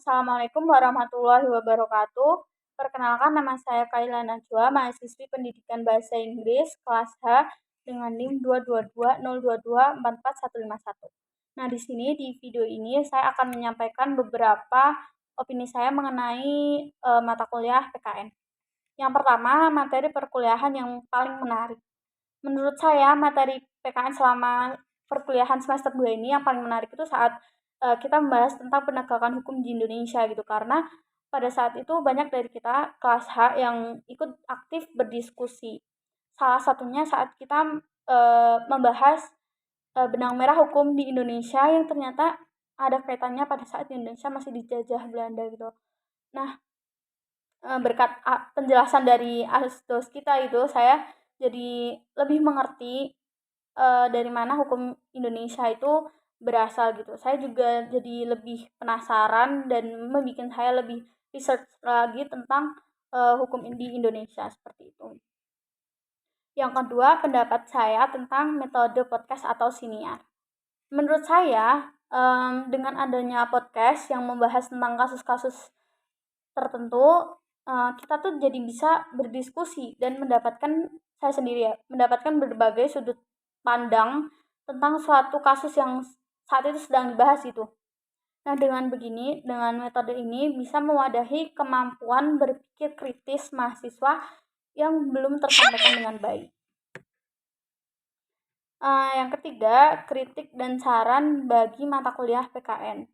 Assalamualaikum warahmatullahi wabarakatuh. Perkenalkan, nama saya Kaila Najwa, mahasiswi Pendidikan Bahasa Inggris kelas H dengan NIM 22202244151. Nah, di sini di video ini saya akan menyampaikan beberapa opini saya mengenai mata kuliah PKN. Yang pertama, materi perkuliahan yang paling menarik. Menurut saya, materi PKN selama perkuliahan semester 2 ini yang paling menarik itu saat kita membahas tentang penegakan hukum di Indonesia gitu. Karena pada saat itu banyak dari kita kelas H yang ikut aktif berdiskusi. Salah satunya saat kita membahas benang merah hukum di Indonesia yang ternyata ada kaitannya pada saat Indonesia masih dijajah Belanda gitu. Nah, berkat penjelasan dari asdos kita itu, saya jadi lebih mengerti dari mana hukum Indonesia itu berasal gitu. Saya juga jadi lebih penasaran dan membuat saya lebih research lagi tentang hukum di Indonesia seperti itu. Yang kedua, pendapat saya tentang metode podcast atau siniar. Menurut saya, dengan adanya podcast yang membahas tentang kasus-kasus tertentu, kita tuh jadi bisa berdiskusi dan saya sendiri ya, mendapatkan berbagai sudut pandang tentang suatu kasus yang saat itu sedang dibahas itu. Nah, dengan metode ini bisa mewadahi kemampuan berpikir kritis mahasiswa yang belum tersampaikan dengan baik. Yang ketiga, kritik dan saran bagi mata kuliah PKN.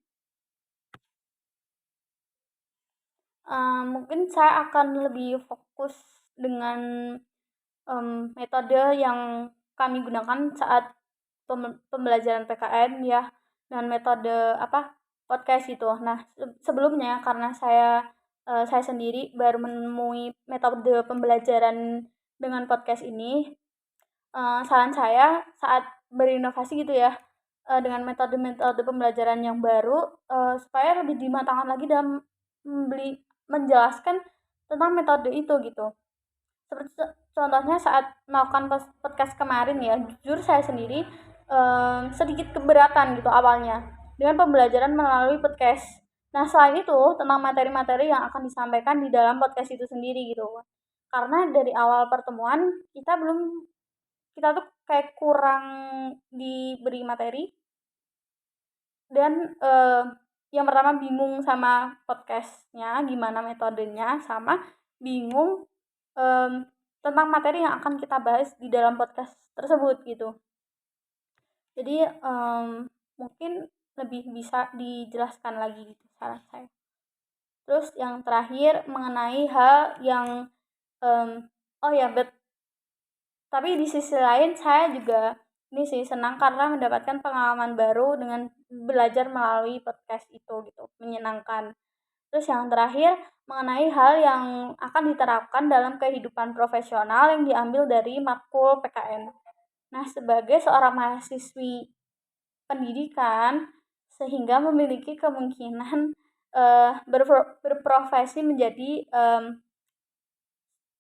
Mungkin saya akan lebih fokus dengan metode yang kami gunakan saat pembelajaran PKN ya, dengan metode podcast itu. Nah, sebelumnya karena saya sendiri baru menemui metode pembelajaran dengan podcast ini, saran saya saat berinovasi gitu ya, dengan metode-metode pembelajaran yang baru, supaya lebih dimatangkan lagi dalam menjelaskan tentang metode itu gitu. Seperti contohnya saat melakukan podcast kemarin ya, jujur saya sendiri sedikit keberatan gitu awalnya dengan pembelajaran melalui podcast. Nah, selain itu tentang materi-materi yang akan disampaikan di dalam podcast itu sendiri gitu. Karena dari awal pertemuan kita tuh kayak kurang diberi materi dan yang pertama bingung sama podcastnya, gimana metodenya, sama bingung tentang materi yang akan kita bahas di dalam podcast tersebut gitu. Jadi mungkin lebih bisa dijelaskan lagi gitu saran saya. Terus yang terakhir mengenai hal yang tapi di sisi lain saya juga ini sih senang karena mendapatkan pengalaman baru dengan belajar melalui podcast itu gitu, menyenangkan. Terus yang terakhir mengenai hal yang akan diterapkan dalam kehidupan profesional yang diambil dari matkul PKN. Nah, sebagai seorang mahasiswi pendidikan sehingga memiliki kemungkinan berprofesi menjadi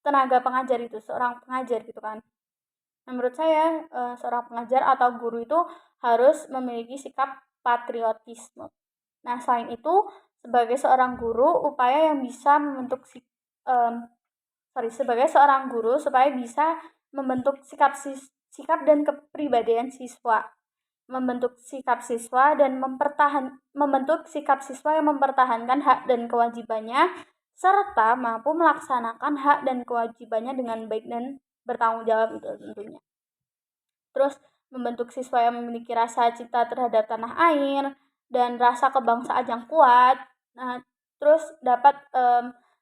tenaga pengajar itu, seorang pengajar gitu kan. Menurut saya seorang pengajar atau guru itu harus memiliki sikap patriotisme. Nah, selain itu sebagai seorang guru upaya yang bisa membentuk sebagai seorang guru supaya bisa membentuk sikap dan kepribadian siswa, membentuk sikap siswa dan membentuk sikap siswa yang mempertahankan hak dan kewajibannya serta mampu melaksanakan hak dan kewajibannya dengan baik dan bertanggung jawab itu tentunya. Terus membentuk siswa yang memiliki rasa cinta terhadap tanah air dan rasa kebangsaan yang kuat. Nah, terus dapat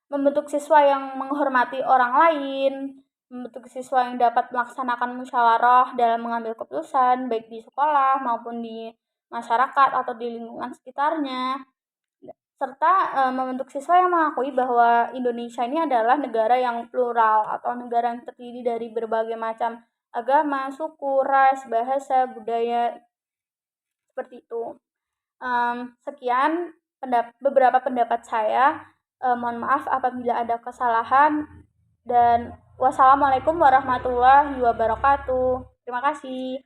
membentuk siswa yang menghormati orang lain, membentuk siswa yang dapat melaksanakan musyawarah dalam mengambil keputusan baik di sekolah maupun di masyarakat atau di lingkungan sekitarnya, serta membentuk siswa yang mengakui bahwa Indonesia ini adalah negara yang plural atau negara yang terdiri dari berbagai macam agama, suku, ras, bahasa, budaya, seperti itu. Sekian beberapa pendapat saya. Mohon maaf apabila ada kesalahan dan wassalamualaikum warahmatullahi wabarakatuh. Terima kasih.